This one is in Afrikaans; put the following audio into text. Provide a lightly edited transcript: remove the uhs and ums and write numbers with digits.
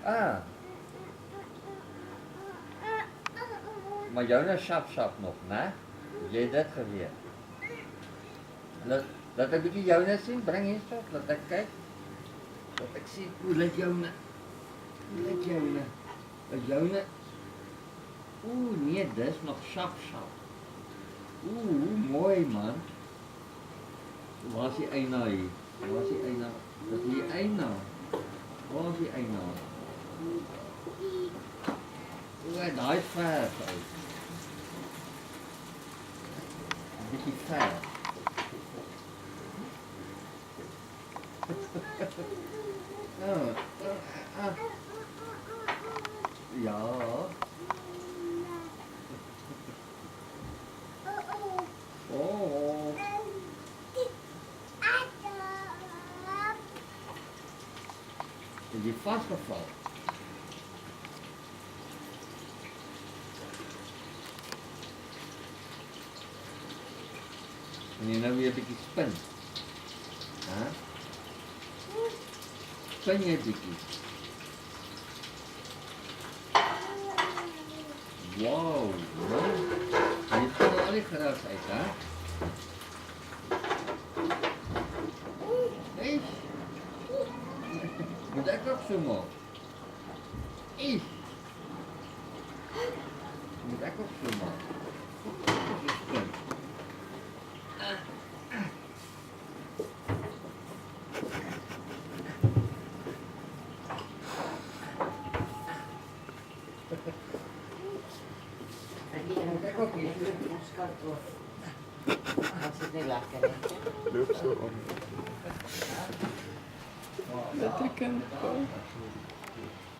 Ah, maar Jonas sap nog, né? Jy het dit geweet. Laat ek bietjie Jonas sien, bring hier so, laat ek kyk. Laat ek sien hoe lyk Jonas. Hoe lyk Jonas? Is Jonas? Oeh, nee, dis nog sap. Oeh, mooi man. Waar is die eina hier? Waar is die eina? Dis die eina. Waar is die eina? Oeh, daai verf uit. Bietjie verf. Ja. Oh. Is die vastgevallen? En je nou weer een beetje spin. Huh? Spin je een beetje. Wow, man. Je kan er al die gras uit, hè? Hey. Moet ik ook zo maken? Hey. Moet ik ook zo maken? Kijk ook hier. Dat zit niet lekker in. Loop zo om. Ja. Dat ik kan.